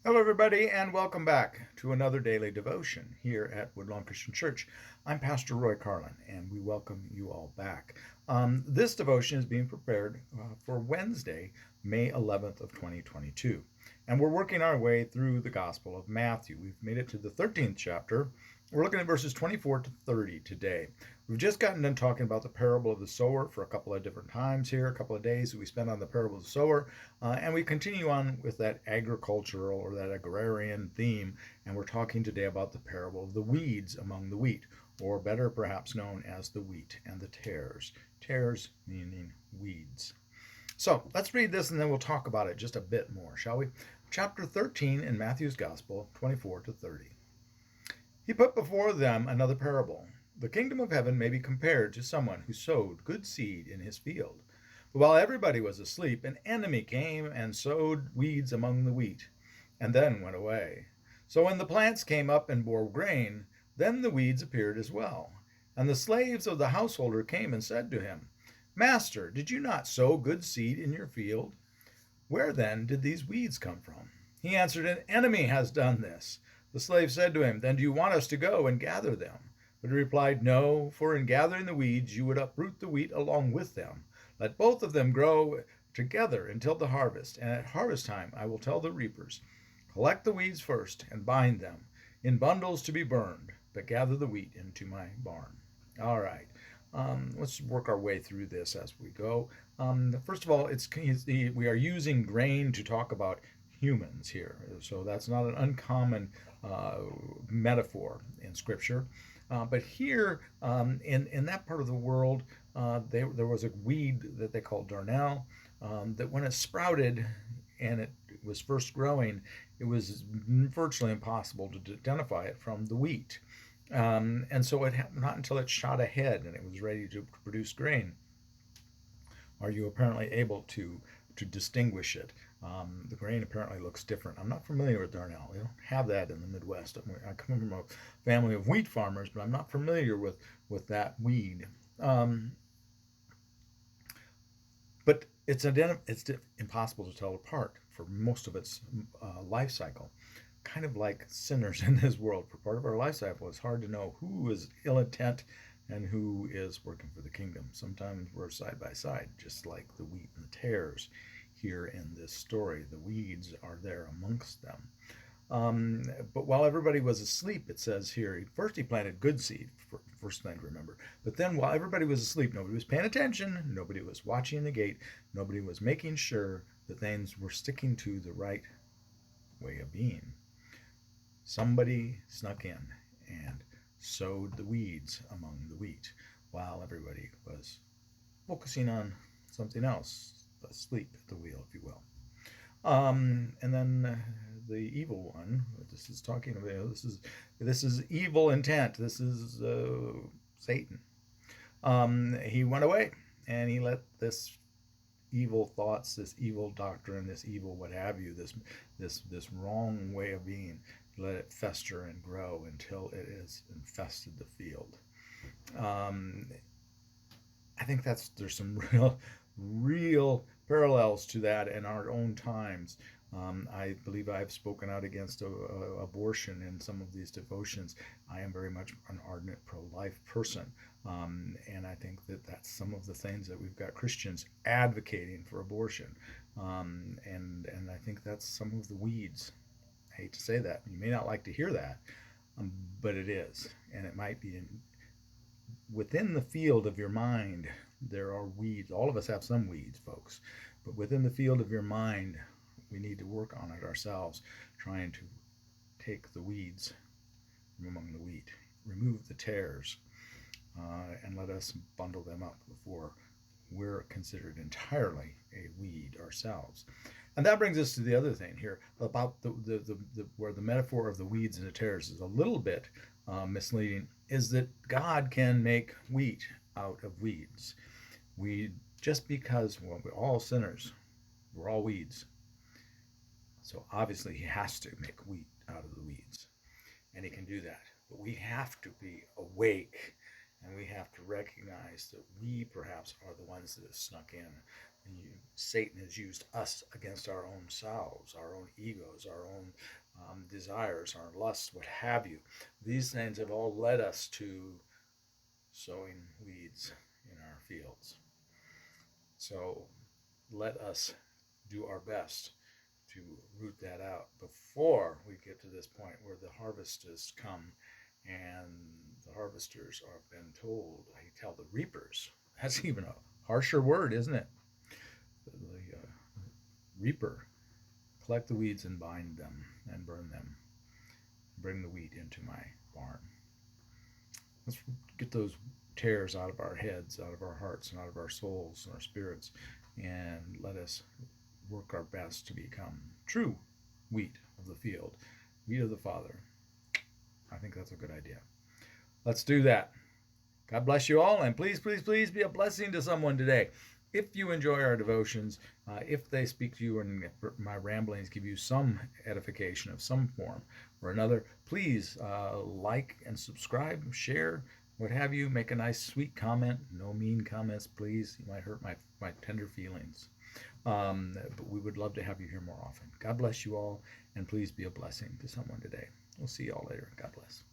Hello, everybody, and welcome back to another daily devotion here at Woodlawn Christian Church. I'm Pastor Roy Carlin, and we welcome you all back. This devotion is being prepared for Wednesday, May 11th of 2022, and we're working our way through the Gospel of Matthew. We've made it to the 13th chapter. We're looking at verses 24 to 30 today. We've just gotten done talking about the parable of the sower for a couple of different times here, a couple of days that we spent on the parable of the sower, and we continue on with that agricultural or that agrarian theme, and we're talking today about the parable of the weeds among the wheat, or better perhaps known as the wheat and the tares. Tares meaning weeds. So let's read this and then we'll talk about it just a bit more, shall we? Chapter 13 in Matthew's Gospel, 24 to 30. He put before them another parable. The kingdom of heaven may be compared to someone who sowed good seed in his field. But while everybody was asleep, an enemy came and sowed weeds among the wheat, and then went away. So when the plants came up and bore grain, then the weeds appeared as well. And the slaves of the householder came and said to him, Master, did you not sow good seed in your field? Where then did these weeds come from? He answered, An enemy has done this. The slave said to him, Then do you want us to go and gather them? But he replied, No, for in gathering the weeds you would uproot the wheat along with them. Let both of them grow together until the harvest, and at harvest time I will tell the reapers, Collect the weeds first and bind them in bundles to be burned, but gather the wheat into my barn. All right. Let's work our way through this as we go. First of all, we are using grain to talk about humans here, so that's not an uncommon metaphor in Scripture. But here, in that part of the world, there was a weed that they called darnel that when it sprouted and it was first growing, it was virtually impossible to identify it from the wheat. And so not until it shot ahead and it was ready to produce grain are you apparently able to distinguish it. The grain apparently looks different. I'm not familiar with darnel. We don't have that in the Midwest. I come from a family of wheat farmers, but I'm not familiar with that weed. But it's impossible to tell apart for most of its life cycle. Kind of like sinners in this world. For part of our life cycle, it's hard to know who is ill intent and who is working for the kingdom. Sometimes we're side by side, just like the wheat and the tares here in this story. The weeds are there amongst them. But while everybody was asleep, it says here, first he planted good seed, first thing to remember. But then while everybody was asleep, nobody was paying attention, nobody was watching the gate, nobody was making sure that things were sticking to the right way of being. Somebody snuck in and sowed the weeds among the wheat while everybody was focusing on something else, asleep at the wheel, if you will. And then the evil one. This is talking about this is evil intent. This is Satan. He went away and he let this evil thoughts, this evil doctrine, this evil what have you, this wrong way of being, let it fester and grow until it has infested the field. I think there's some real parallels to that in our own times. I believe I've spoken out against abortion in some of these devotions. I am very much an ardent pro-life person, and I think that's some of the things that we've got Christians advocating for abortion, and I think that's some of the weeds. I hate to say that. You may not like to hear that, but it is, and it might be within the field of your mind. There are weeds. All of us have some weeds, folks, but within the field of your mind, we need to work on it ourselves, trying to take the weeds from among the wheat, remove the tares, and let us bundle them up before we're considered entirely a weed ourselves. And that brings us to the other thing here about where the metaphor of the weeds and the tares is a little bit misleading, is that God can make wheat out of weeds. Just because we're all sinners, we're all weeds. So obviously he has to make wheat out of the weeds. And he can do that. But we have to be awake and we have to recognize that we perhaps are the ones that have snuck in. And Satan has used us against our own selves, our own egos, our own desires, our lusts, what have you. These things have all led us to sowing weeds in our fields. So let us do our best to root that out before we get to this point where the harvest has come and the harvesters have been told, I tell the reapers, that's even a harsher word, isn't it? The reaper, collect the weeds and bind them and burn them. Bring the wheat into my barn. Let's get those tares out of our heads, out of our hearts, and out of our souls and our spirits, and let us work our best to become true wheat of the field, wheat of the Father. I think that's a good idea. Let's do that. God bless you all, and please, please, please be a blessing to someone today. If you enjoy our devotions, if they speak to you and my ramblings give you some edification of some form or another, please like and subscribe, share, what have you. Make a nice, sweet comment. No mean comments, please. You might hurt my tender feelings. But we would love to have you here more often. God bless you all, and please be a blessing to someone today. We'll see you all later. God bless.